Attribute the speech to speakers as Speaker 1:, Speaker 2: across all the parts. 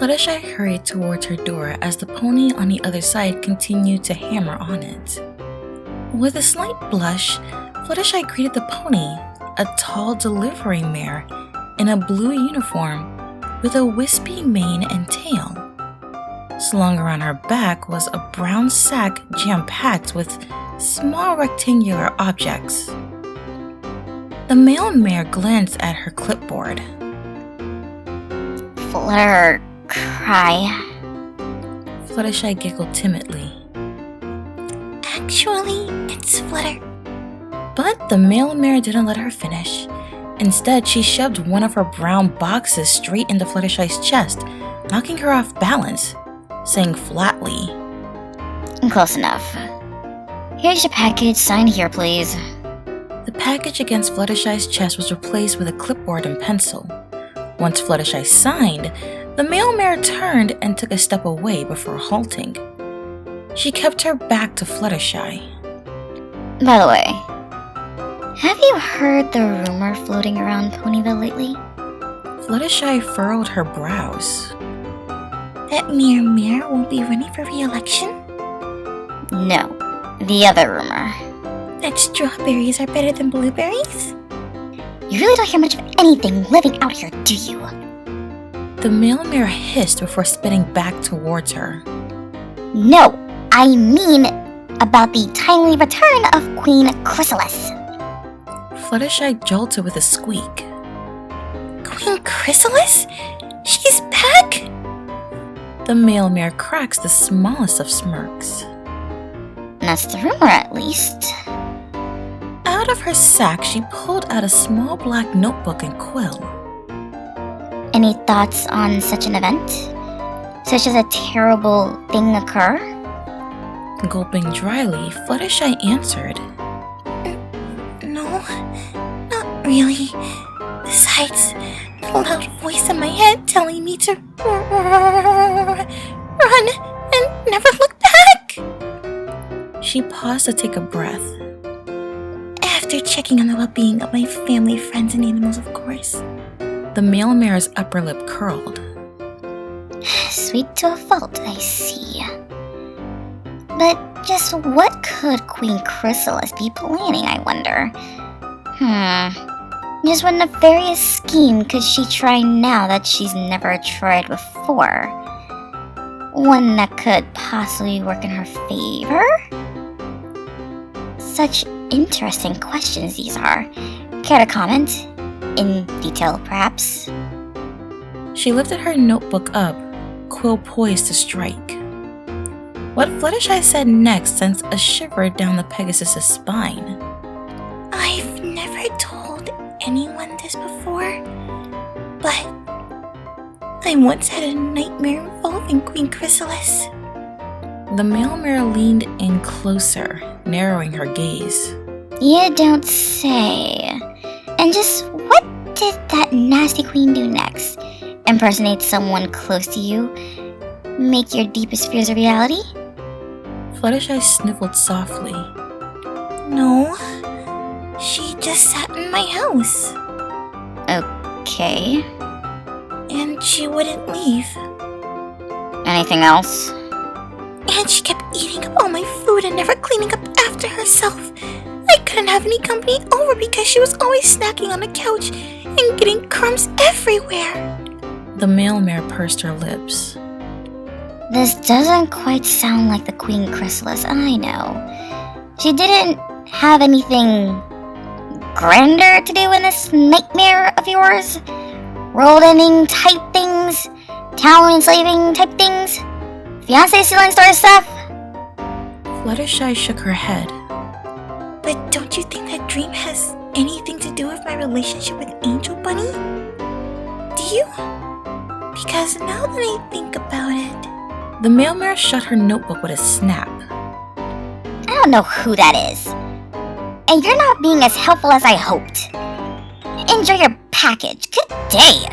Speaker 1: Fluttershy hurried towards her door as the pony on the other side continued to hammer on it. With a slight blush, Fluttershy greeted the pony, a tall delivery mare in a blue uniform with a wispy mane and tail. Slung around her back was a brown sack jam-packed with small rectangular objects. The male mare glanced at her clipboard.
Speaker 2: Flutter cry.
Speaker 1: Fluttershy giggled timidly.
Speaker 2: Actually, it's Flutter.
Speaker 1: But the male mare didn't let her finish. Instead, she shoved one of her brown boxes straight into Fluttershy's chest, knocking her off balance, saying flatly,
Speaker 2: Close enough. Here's your package, sign here please.
Speaker 1: The package against Fluttershy's chest was replaced with a clipboard and pencil. Once Fluttershy signed, the male mare turned and took a step away before halting. She kept her back to Fluttershy.
Speaker 2: By the way, have you heard the rumor floating around Ponyville lately?
Speaker 1: Fluttershy furrowed her brows.
Speaker 2: That Mare won't be running for re-election? No, the other rumor. That strawberries are better than blueberries? You really don't hear much of anything living out here, do you?
Speaker 1: The male mare hissed before spinning back towards her.
Speaker 2: No, I mean about the timely return of Queen Chrysalis.
Speaker 1: Fluttershy jolted with a squeak.
Speaker 2: Queen Chrysalis? She's back?
Speaker 1: The male mare cracks the smallest of smirks.
Speaker 2: That's the rumor, at least.
Speaker 1: Out of her sack, she pulled out a small black notebook and quill.
Speaker 2: Any thoughts on such an event? Such as a terrible thing occur?
Speaker 1: Gulping dryly, Fluttershy answered.
Speaker 2: No, not really. Besides, the loud voice in my head telling me to run and never look back.
Speaker 1: She paused to take a breath.
Speaker 2: After checking on the well-being of my family, friends, and animals, of course.
Speaker 1: The male mare's upper lip curled.
Speaker 2: Sweet to a fault, I see. But just what could Queen Chrysalis be planning, I wonder? Just what nefarious scheme could she try now that she's never tried before? One that could possibly work in her favor? Such interesting questions these are. Care to comment? In detail, perhaps?
Speaker 1: She lifted her notebook up, quill poised to strike. What Fluttershy said next sent a shiver down the Pegasus' spine.
Speaker 2: I've never told anyone this before, but I once had a nightmare involving Queen Chrysalis.
Speaker 1: The male mare leaned in closer, narrowing her gaze.
Speaker 2: You don't say. And just what did that nasty queen do next? Impersonate someone close to you? Make your deepest fears a reality?
Speaker 1: Fluttershy sniffled softly.
Speaker 2: No, she just sat in my house.
Speaker 1: Okay.
Speaker 2: And she wouldn't leave.
Speaker 1: Anything else?
Speaker 2: And she kept eating up all my food and never cleaning up after herself. I couldn't have any company over because she was always snacking on the couch and getting crumbs everywhere.
Speaker 1: The male mare pursed her lips.
Speaker 2: This doesn't quite sound like the Queen Chrysalis I know. She didn't have anything grander to do in this nightmare of yours? World-ending type things? Town enslaving type things? Fiancé stealing star stuff?
Speaker 1: Fluttershy shook her head.
Speaker 2: But don't you think that dream has anything to do with my relationship with Angel Bunny? Do you? Because now that I think about it...
Speaker 1: The male mare shut her notebook with a snap.
Speaker 2: I don't know who that is. And you're not being as helpful as I hoped. Enjoy your package. Good day.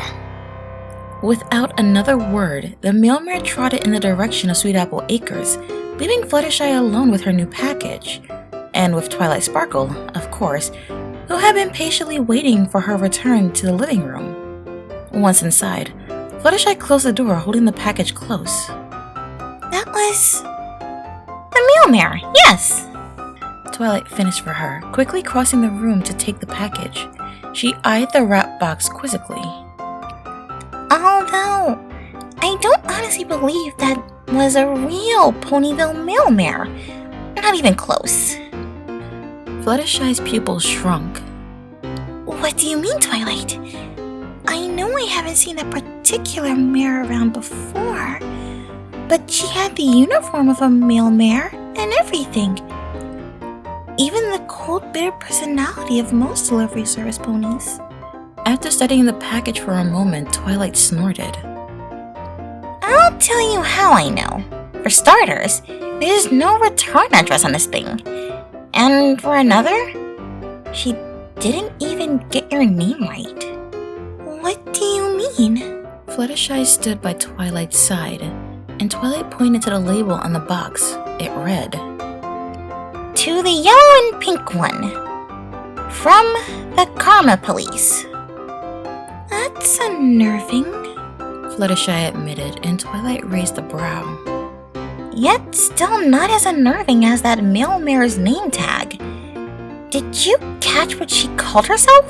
Speaker 1: Without another word, the male mare trotted in the direction of Sweet Apple Acres, leaving Fluttershy alone with her new package. And with Twilight Sparkle, of course, who had been patiently waiting for her return to the living room. Once inside, Fluttershy closed the door, holding the package close.
Speaker 2: That was the mail mare, yes.
Speaker 1: Twilight finished for her, quickly crossing the room to take the package. She eyed the wrap box quizzically.
Speaker 2: Although, I don't honestly believe that was a real Ponyville mail mare. Not even close.
Speaker 1: Fluttershy's pupils shrunk.
Speaker 2: What do you mean, Twilight? I know I haven't seen that particular mare around before, but she had the uniform of a male mare and everything. Even the cold, bitter personality of most delivery service ponies.
Speaker 1: After studying the package for a moment, Twilight snorted.
Speaker 2: I'll tell you how I know. For starters, there's no return address on this thing. And for another, she didn't even get your name right. What do you mean?
Speaker 1: Fluttershy stood by Twilight's side, and Twilight pointed to the label on the box. It read,
Speaker 2: "To the yellow and pink one. From the Karma Police." That's unnerving,
Speaker 1: Fluttershy admitted, and Twilight raised a brow.
Speaker 2: Yet still not as unnerving as that mail mare's name tag. Did you catch what she called herself?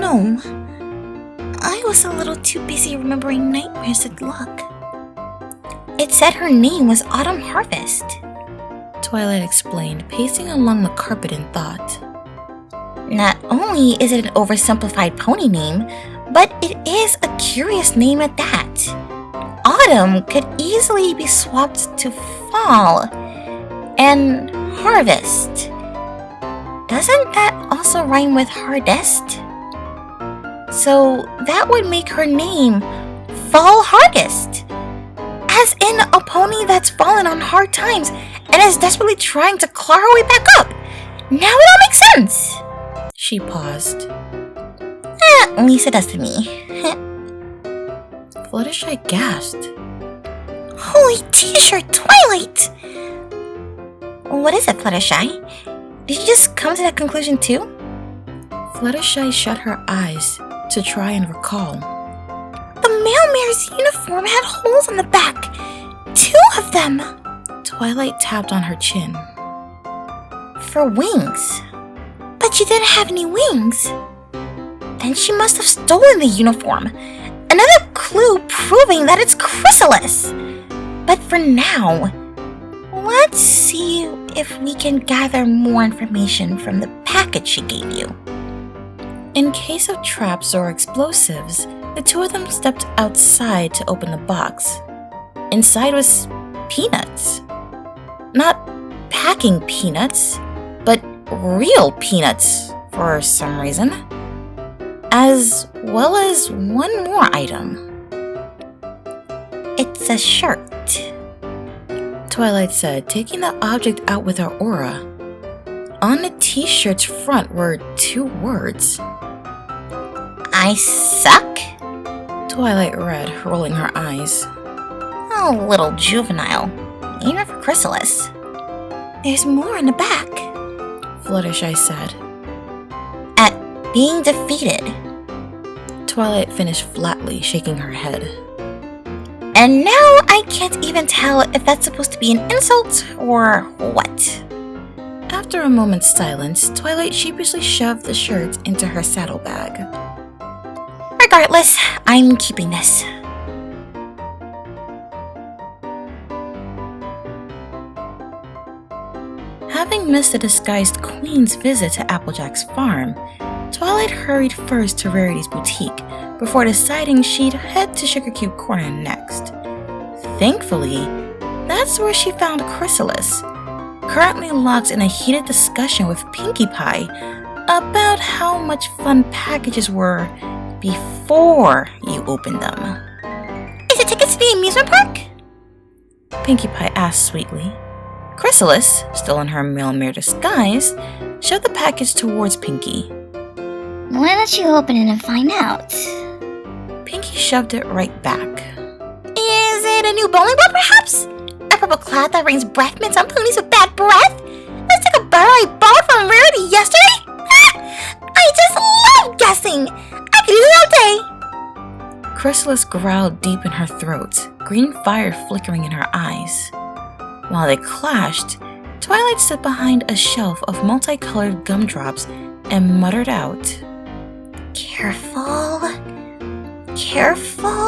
Speaker 2: No. I was a little too busy remembering nightmares at luck. It said her name was Autumn Harvest.
Speaker 1: Twilight explained, pacing along the carpet in thought.
Speaker 2: Not only is it an oversimplified pony name, but it is a curious name at that. Autumn could easily be swapped to fall. And harvest. Doesn't that also rhyme with hardest? So that would make her name Fall Hardest. As in a pony that's fallen on hard times and is desperately trying to claw her way back up. Now it all makes sense.
Speaker 1: She paused.
Speaker 2: At least it does to me.
Speaker 1: Fluttershy gasped.
Speaker 2: Holy t-shirt, Twilight! What is it, Fluttershy? Did you just come to that conclusion too?
Speaker 1: Fluttershy shut her eyes to try and recall.
Speaker 2: The mail mare's uniform had holes on the back. 2 of them!
Speaker 1: Twilight tapped on her chin.
Speaker 2: For wings. But she didn't have any wings. Then she must have stolen the uniform. Another clue proving that it's Chrysalis. But for now, let's see if we can gather more information from the package she gave you.
Speaker 1: In case of traps or explosives, the 2 of them stepped outside to open the box. Inside was peanuts. Not packing peanuts, but real peanuts for some reason. As well as one more item.
Speaker 2: It's a shirt,
Speaker 1: Twilight said, taking the object out with her aura. On the t-shirt's front were 2 words.
Speaker 2: I suck?
Speaker 1: Twilight read, rolling her eyes.
Speaker 2: A little juvenile, even for Chrysalis. There's more in the back,
Speaker 1: Fluttershy said.
Speaker 2: At being defeated.
Speaker 1: Twilight finished flatly, shaking her head.
Speaker 2: And now I can't even tell if that's supposed to be an insult or what.
Speaker 1: After a moment's silence, Twilight sheepishly shoved the shirt into her saddlebag.
Speaker 2: Regardless, I'm keeping this.
Speaker 1: Having missed the disguised Queen's visit to Applejack's farm, Twilight hurried first to Rarity's boutique before deciding she'd head to Sugar Cube Corner next. Thankfully, that's where she found Chrysalis, currently locked in a heated discussion with Pinkie Pie about how much fun packages were before you opened them.
Speaker 2: Is it tickets to the amusement park?
Speaker 1: Pinkie Pie asked sweetly. Chrysalis, still in her mare disguise, shoved the package towards Pinkie.
Speaker 2: Why don't you open it and find out?
Speaker 1: Pinkie shoved it right back.
Speaker 2: Is it a new bowling ball, perhaps? A purple cloud that rains breath mints on ponies with bad breath? Let's take a borrow I borrowed from Rarity yesterday?
Speaker 3: I just love guessing! I could do it all day!
Speaker 1: Chrysalis growled deep in her throat, green fire flickering in her eyes. While they clashed, Twilight stood behind a shelf of multicolored gumdrops and muttered out,
Speaker 3: Careful. Careful.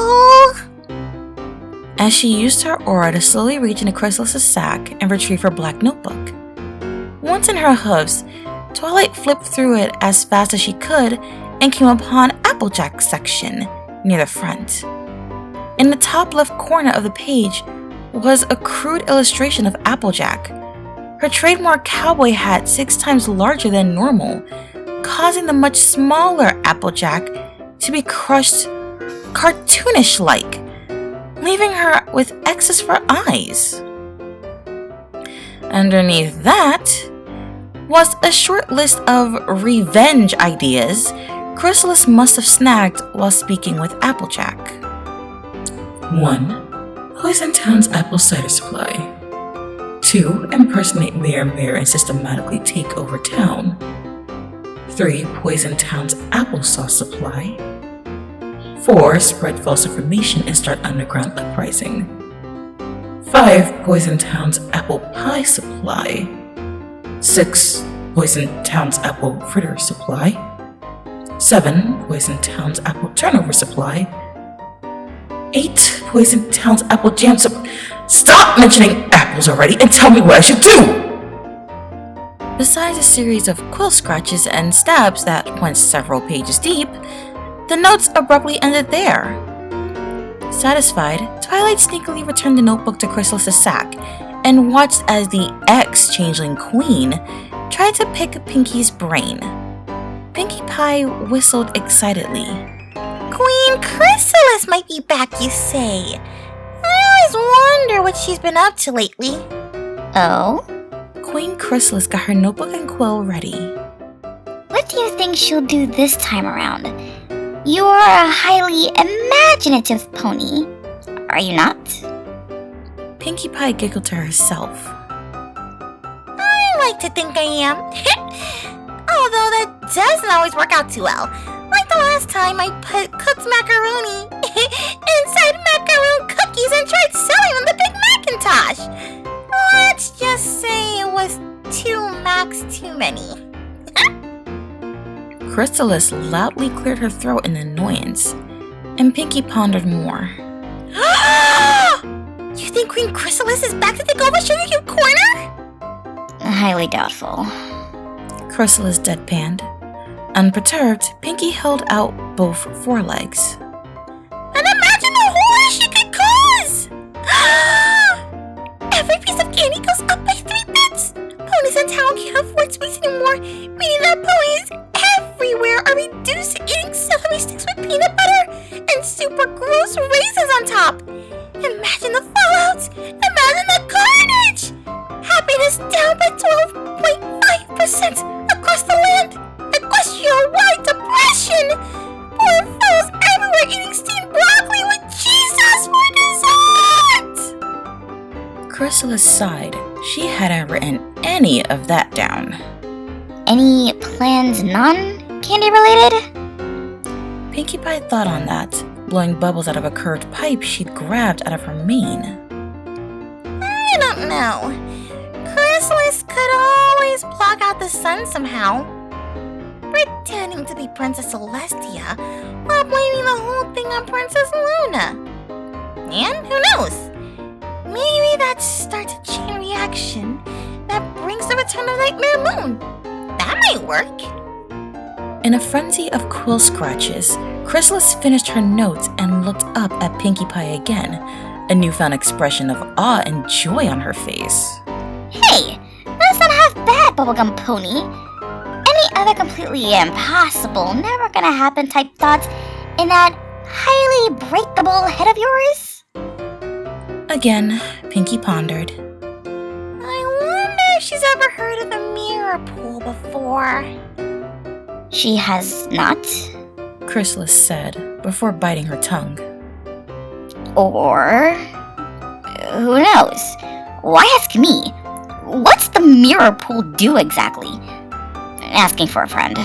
Speaker 1: as she used her aura to slowly reach into Chrysalis's sack and retrieve her black notebook. Once in her hooves, Twilight flipped through it as fast as she could and came upon Applejack's section near the front. In the top left corner of the page was a crude illustration of Applejack, her trademark cowboy hat 6 times larger than normal, causing the much smaller Applejack to be crushed cartoonish-like, leaving her with X's for eyes. Underneath that was a short list of revenge ideas Chrysalis must have snagged while speaking with Applejack. 1. Poison Town's apple cider supply. 2. Impersonate Mayor and systematically take over town. 3. Poison Town's applesauce supply. 4. Spread false information and start underground uprising. 5. Poison Town's apple pie supply. 6. Poison Town's apple fritter supply. 7. Poison Town's apple turnover supply. 8. Poison Town's apple jam supply. Stop mentioning apples already and tell me what I should do! Besides a series of quill scratches and stabs that went several pages deep, the notes abruptly ended there. Satisfied, Twilight sneakily returned the notebook to Chrysalis's sack and watched as the ex-changeling Queen tried to pick Pinky's brain. Pinkie Pie whistled excitedly.
Speaker 3: Queen Chrysalis might be back, you say. I always wonder what she's been up to lately.
Speaker 2: Oh?
Speaker 1: Queen Chrysalis got her notebook and quill ready.
Speaker 2: What do you think she'll do this time around? You are a highly imaginative pony, are you not?
Speaker 1: Pinkie Pie giggled to herself.
Speaker 3: I like to think I am. Although that doesn't always work out too well. Like the last time I put cooked macaroni inside macaroon cookies and tried selling them the Big Macintosh. Let's just say it was 2 max too many.
Speaker 1: Chrysalis loudly cleared her throat in annoyance, and Pinkie pondered more.
Speaker 3: You think Queen Chrysalis is back to take over Sugar Cube Corner?
Speaker 2: Highly doubtful.
Speaker 1: Chrysalis deadpanned. Unperturbed, Pinkie held out both forelegs.
Speaker 3: And imagine the horror she could cause! Every piece of candy goes up by 3 bits! Ponies in town can't afford sweets anymore, meaning that ponies everywhere are reduced to eating celery sticks with peanut butter and super gross raisins on top! Imagine the fallout! Imagine the carnage! Happiness down by 12.5% across the land! Equestrian-wide depression! Poor fellows everywhere eating steamed broccoli with cheese sauce for dessert!
Speaker 1: Chrysalis sighed. She hadn't written any of that down.
Speaker 2: Any plans non-candy related?
Speaker 1: Pinkie Pie thought on that, blowing bubbles out of a curved pipe she'd grabbed out of her mane.
Speaker 3: I don't know. Chrysalis could always block out the sun somehow. Pretending to be Princess Celestia while blaming the whole thing on Princess Luna. And who knows? Maybe that starts a chain reaction that brings the return of Nightmare Moon. That might work.
Speaker 1: In a frenzy of quill scratches, Chrysalis finished her notes and looked up at Pinkie Pie again, a newfound expression of awe and joy on her face.
Speaker 2: Hey, that's not half bad, Bubblegum Pony. Any other completely impossible, never gonna happen type thoughts in that highly breakable head of yours?
Speaker 1: Again, Pinkie pondered.
Speaker 3: I wonder if she's ever heard of the mirror pool before.
Speaker 2: She has not?
Speaker 1: Chrysalis said, before biting her tongue.
Speaker 2: Or... who knows? Why ask me? What's the mirror pool do exactly? asking for a friend.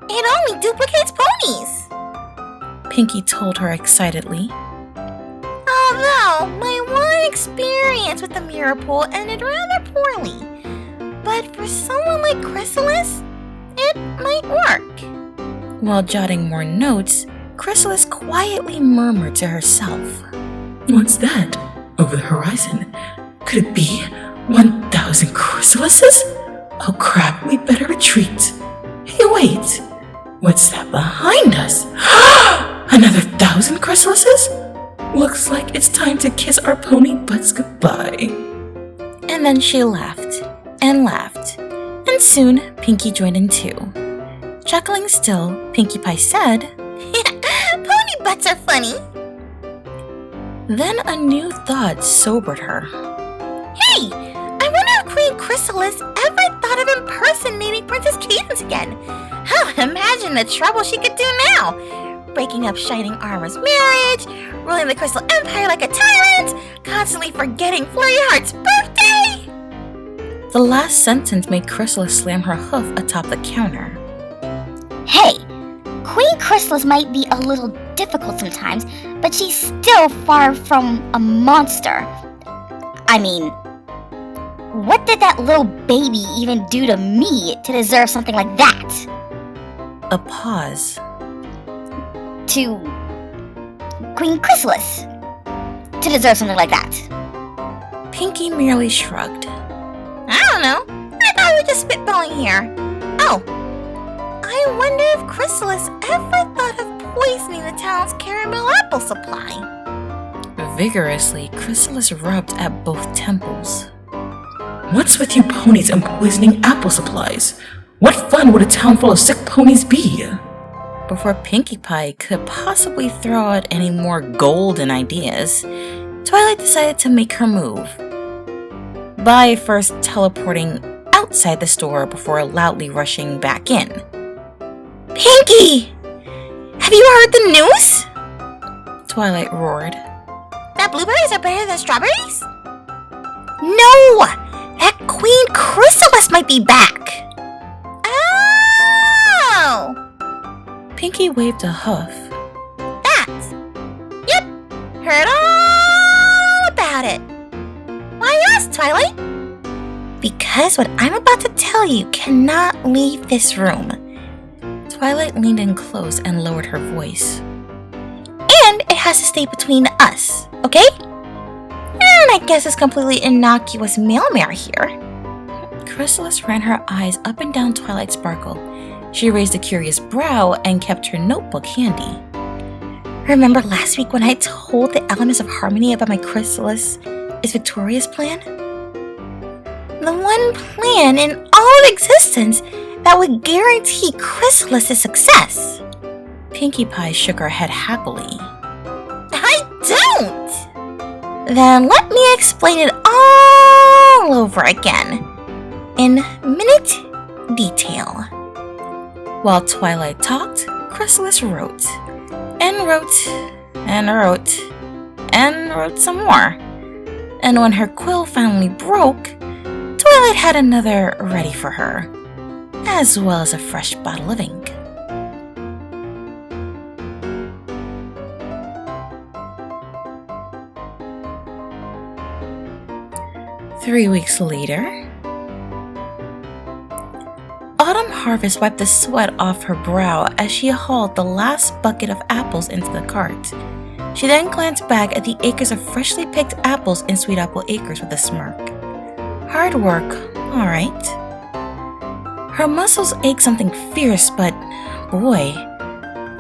Speaker 3: It only duplicates ponies.
Speaker 1: Pinkie told her excitedly.
Speaker 3: Although, my one experience with the mirror pool ended rather poorly. But for someone like Chrysalis, it might work.
Speaker 1: While jotting more notes, Chrysalis quietly murmured to herself. What's that? Over the horizon? Could it be 1,000 chrysalises? Oh crap, we better retreat. Hey, wait! What's that behind us? Another 1,000 chrysalises? Looks like it's time to kiss our pony butts goodbye. And then she laughed and laughed, and soon Pinkie joined in too. Chuckling still, Pinkie Pie said,
Speaker 3: Pony butts are funny.
Speaker 1: Then a new thought sobered her.
Speaker 3: Hey, I wonder if Queen Chrysalis ever thought of impersonating Princess Cadence again. Huh, imagine the trouble she could do now. Breaking up Shining Armor's marriage, ruling the Crystal Empire like a tyrant, constantly forgetting Flurry Heart's birthday.
Speaker 1: The last sentence made Chrysalis slam her hoof atop the counter.
Speaker 2: Hey, Queen Chrysalis might be a little difficult sometimes, but she's still far from a monster. I mean, what did that little baby even do to me to deserve something like that?
Speaker 1: A pause.
Speaker 2: To Queen Chrysalis to deserve something like that.
Speaker 1: Pinkie merely shrugged.
Speaker 3: I don't know. I thought we were just spitballing here. Oh, I wonder if Chrysalis ever thought of poisoning the town's caramel apple supply.
Speaker 1: Vigorously, Chrysalis rubbed at both temples. What's with you ponies and poisoning apple supplies? What fun would a town full of sick ponies be? Before Pinkie Pie could possibly throw out any more golden ideas, Twilight decided to make her move. By first teleporting outside the store before loudly rushing back in.
Speaker 3: Pinkie! Have you heard the news?
Speaker 1: Twilight roared.
Speaker 3: That blueberries are better than strawberries? No! That Queen Chrysalis might be back! Oh!
Speaker 1: Pinkie waved a hoof.
Speaker 3: That! Yep! Heard all about it! Why ask, Twilight? Because what I'm about to tell you cannot leave this room.
Speaker 1: Twilight leaned in close and lowered her voice.
Speaker 3: And it has to stay between us, okay? And I guess it's completely innocuous mail mare here.
Speaker 1: Chrysalis ran her eyes up and down Twilight's sparkle. She raised a curious brow and kept her notebook handy.
Speaker 3: Remember last week when I told the elements of harmony about my Chrysalis is Victoria's plan? The one plan in all of existence that would guarantee Chrysalis' success.
Speaker 1: Pinkie Pie shook her head happily.
Speaker 3: I don't! Then let me explain it all over again, in minute detail.
Speaker 1: While Twilight talked, Chrysalis wrote, and wrote, and wrote, and wrote some more. And when her quill finally broke, Twilight had another ready for her, as well as a fresh bottle of ink. Three weeks later, Autumn Harvest wiped the sweat off her brow as she hauled the last bucket of apples into the cart. She then glanced back at the acres of freshly picked apples in Sweet Apple Acres with a smirk. Hard work, all right. Her muscles ached something fierce, but boy,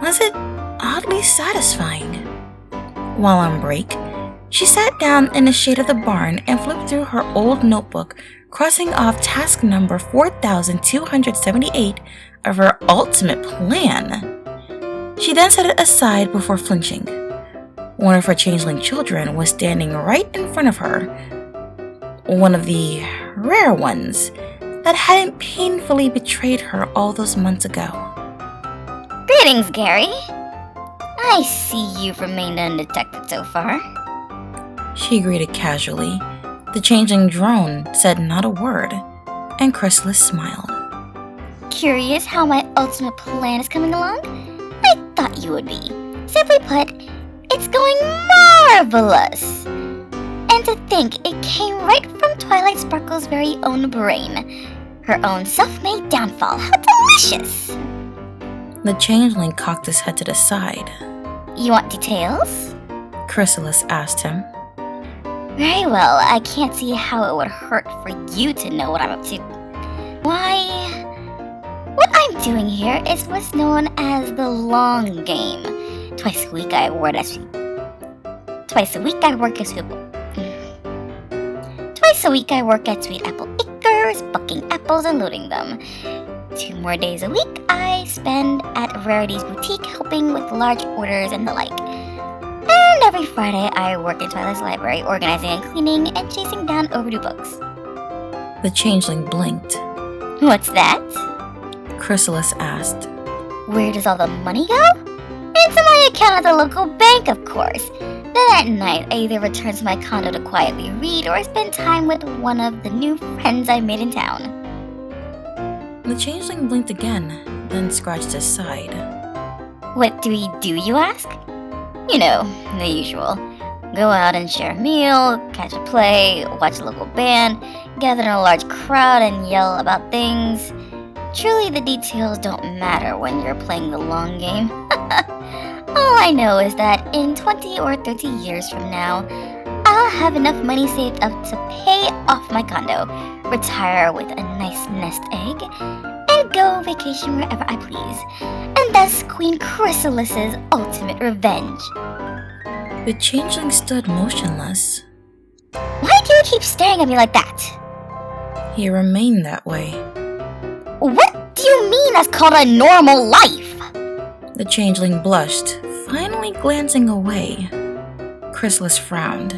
Speaker 1: was it oddly satisfying. While on break, she sat down in the shade of the barn and flipped through her old notebook, crossing off task number 4278 of her ultimate plan. She then set it aside before flinching. One of her changeling children was standing right in front of her. One of the rare ones that hadn't painfully betrayed her all those months ago.
Speaker 2: Greetings, Gary. I see you've remained undetected so far.
Speaker 1: She greeted casually. The changeling drone said not a word, and Chrysalis smiled.
Speaker 2: Curious how my ultimate plan is coming along? I thought you would be. Simply put, it's going marvelous. And to think it came right from Twilight Sparkle's very own brain. Her own self-made downfall. How delicious!
Speaker 1: The changeling cocked his head to the side.
Speaker 2: You want details?
Speaker 1: Chrysalis asked him.
Speaker 2: Very well, I can't see how it would hurt for you to know what I'm up to. Why, what I'm doing here is what's known as the long game. Twice a week I work at Sweet Apple Acres, bucking apples and loading them. 2 more days a week I spend at Rarity's Boutique helping with large orders and the like. And every Friday I work in Twilight's library organizing and cleaning and chasing down overdue books.
Speaker 1: The changeling blinked.
Speaker 2: What's that?
Speaker 1: Chrysalis asked.
Speaker 2: Where does all the money go? Into my account at the local bank, of course. Then at night, I either return to my condo to quietly read or spend time with one of the new friends I made in town.
Speaker 1: The changeling blinked again, then scratched his side.
Speaker 2: What do we do, you ask? You know, the usual. Go out and share a meal, catch a play, watch a local band, gather in a large crowd and yell about things. Truly, the details don't matter when you're playing the long game. All I know is that in 20 or 30 years from now, I'll have enough money saved up to pay off my condo, retire with a nice nest egg, and go vacation wherever I please. And thus Queen Chrysalis's ultimate revenge.
Speaker 1: The changeling stood motionless.
Speaker 2: Why do you keep staring at me like that?
Speaker 1: He remained that way.
Speaker 2: What do you mean that's called a normal life?
Speaker 1: The changeling blushed, finally glancing away. Chrysalis frowned.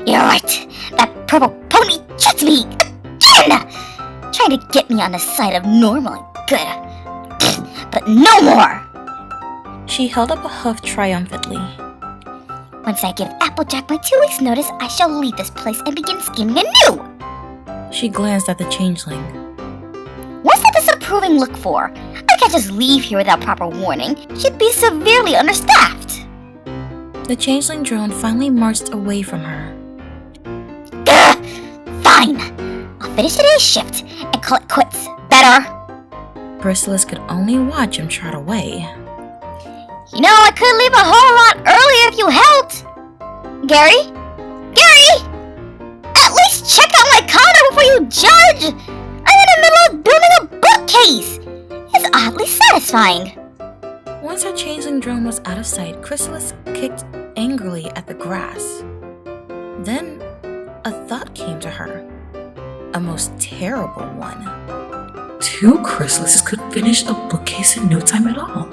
Speaker 2: You're right. That purple pony tricked me again! Trying to get me on the side of normal and good. But no more!
Speaker 1: She held up a hoof triumphantly.
Speaker 2: Once I give Applejack my 2 weeks' notice, I shall leave this place and begin scheming anew!
Speaker 1: She glanced at the changeling.
Speaker 2: What's that disapproving look for? I can't just leave here without proper warning. She'd be severely understaffed.
Speaker 1: The changeling drone finally marched away from her.
Speaker 2: Gah! Fine! I'll finish today's shift and call it quits. Better!
Speaker 1: Chrysalis could only watch him trot away.
Speaker 2: You know, I could leave a whole lot earlier if you helped. Gary? Gary! At least check out my condo before you judge! I'm in the middle of building a bookcase! It's oddly satisfying.
Speaker 1: Once her changeling drone was out of sight, Chrysalis kicked angrily at the grass. Then, a thought came to her. A most terrible one.
Speaker 4: 2 chrysalises could finish a bookcase in no time at all.